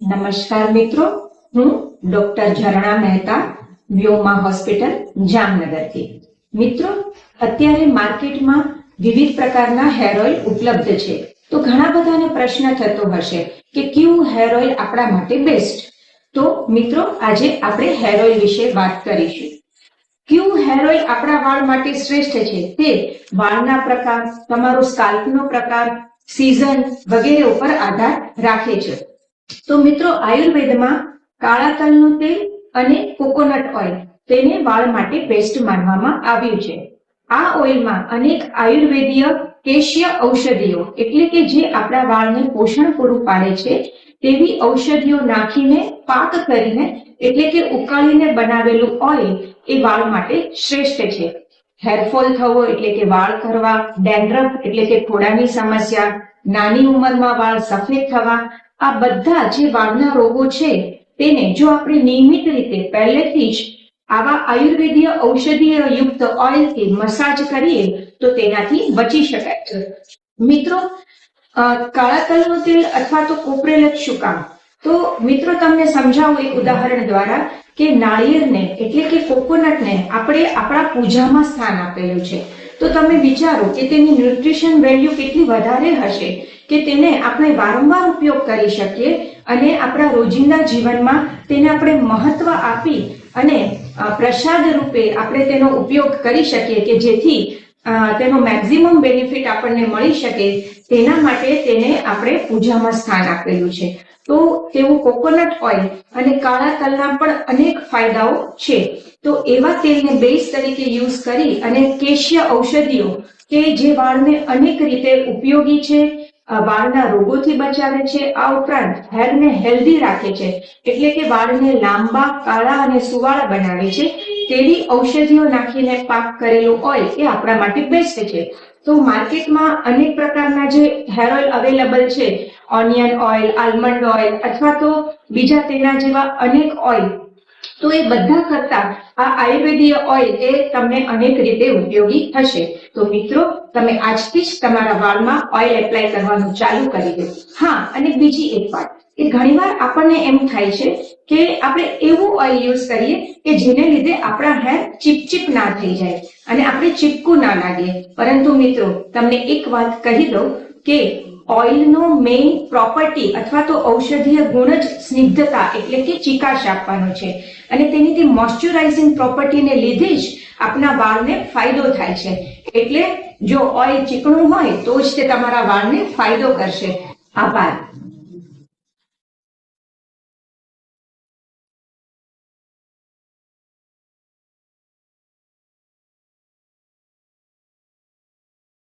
નમસ્કાર મિત્રો, હું ડોક્ટર ઝરણા મહેતા, વ્યોમા હોસ્પિટલ જામનગરથી. મિત્રો, અત્યારે માર્કેટમાં વિવિધ પ્રકારના હેર ઓઇલ ઉપલબ્ધ છે. તો ઘણા બધાને પ્રશ્ન થતો હશે કે કયું હેર ઓઇલ આપણા માટે બેસ્ટ. તો મિત્રો, આજે આપણે હેર ઓઇલ વિશે વાત કરીશું. કયું હેર ઓઇલ આપણા વાળ માટે શ્રેષ્ઠ છે તે વાળના પ્રકાર, તમારો સ્કાલ્પનો પ્રકાર, સીઝન વગેરે ઉપર આધાર રાખે છે. તો મિત્રો, આયુર્વેદમાં કાળા તલનું તેલ અને કોકોનટ ઓઇલ તેને વાળ માટે બેસ્ટ માનવામાં આવ્યું છે. આ ઓઇલમાં અનેક આયુર્વેદીય કેશીય ઔષધિઓ એટલે કે જે આપણા વાળને પોષણ પૂરું પાડે છે તેવી ઔષધિઓ નાખીને પાક કરીને એટલે કે ઉકાળીને બનાવેલું ઓઇલ એ વાળ માટે શ્રેષ્ઠ છે. હેરફોલ થવો એટલે કે વાળ ખરવા, ડેન્ડ્રફ એટલે કે ખોડાની સમસ્યા, નાની ઉંમરમાં વાળ સફેદ થવા, આ બધા જે વાળના રોગો છે તેને જો આપણે નિયમિત રીતે પહેલેથી જ આવા આયુર્વેદીય ઔષધીય યુક્ત ઓઇલથી મસાજ કરીએ તો તેનાથી બચી શકાય છે. મિત્રો, કાળા તલનું તેલ અથવા તો કોપરેલ શું કામ? તો મિત્રો, તમને સમજાવું એક ઉદાહરણ દ્વારા કે નાળિયેરને એટલે કે કોકોનટને આપણે આપણા પૂજામાં સ્થાન આપેલું છે. તો તમે વિચારો કે તેની ન્યુટ્રિશન વેલ્યુ કેટલી વધારે હશે કે તેને આપણે વારંવાર ઉપયોગ કરી શકીએ અને આપણા રોજિંદા જીવનમાં તેને આપણે મહત્વ આપી અને પ્રસાદ રૂપે આપણે તેનો ઉપયોગ કરી શકીએ કે જેથી તેનો મેક્સિમમ બેનિફિટ આપણને મળી શકે. તેના માટે તેને આપણે પૂજામાં સ્થાન આપેલું છે. તો તેવું કોકોનટ ઓઇલ અને કાળા તલના પણ અનેક ફાયદાઓ છે. તો એવા તેલને બેઝ તરીકે યુઝ કરી અને કેશીય ઔષધિઓ કે જે વાળને અનેક રીતે ઉપયોગી છે, વાળના રોગોથી બચાવે છે, આ ઉપરાંત હેરને હેલ્ધી રાખે છે એટલે કે વાળને લાંબા, કાળા અને સુવાળા બનાવે છે તેવી ઔષધિઓ નાખીને પાક કરેલું ઓઇલ એ આપણા માટે બેસ્ટ છે. તો માર્કેટમાં અનેક પ્રકારના જે હેર ઓઇલ અવેલેબલ છે, ઓનિયન ઓઇલ, આલમંડ ઓઇલ અથવા તો બીજા તેના જેવા અનેક ઓઇલ, તો એ બધા કરતા આ આયુર્વેદીય ઓઇલ એ તમને અનેક રીતે ઉપયોગી થશે. તો મિત્રો, તમે આજથી જ તમારા વાળમાં ઓઇલ એપ્લાય કરવાનું ચાલુ કરી દો. હા, અને બીજી એક વાત કે ઘણીવાર આપણને એમ થાય છે કે આપણે એવું ઓઇલ યુઝ કરીએ કે જેને લીધે આપણા હેર ચીપચીપ ના થઈ જાય અને આપણે ચીપકું ના લાગે. પરંતુ મિત્રો, તમને એક વાત કહી દઉં કે ઓઇલનો મેઇન પ્રોપર્ટી અથવા તો ઔષધીય ગુણ જ સ્નિગ્ધતા એટલે કે ચીકાશ આપવાનો છે અને તેની તે મોઇશ્ચરાઇઝિંગ પ્રોપર્ટીને લીધે જ આપણા વાળને ફાયદો થાય છે. એટલે જો ઓઇલ ચીકણું હોય તો જ તે તમારા વાળને ફાયદો કરશે. આભાર.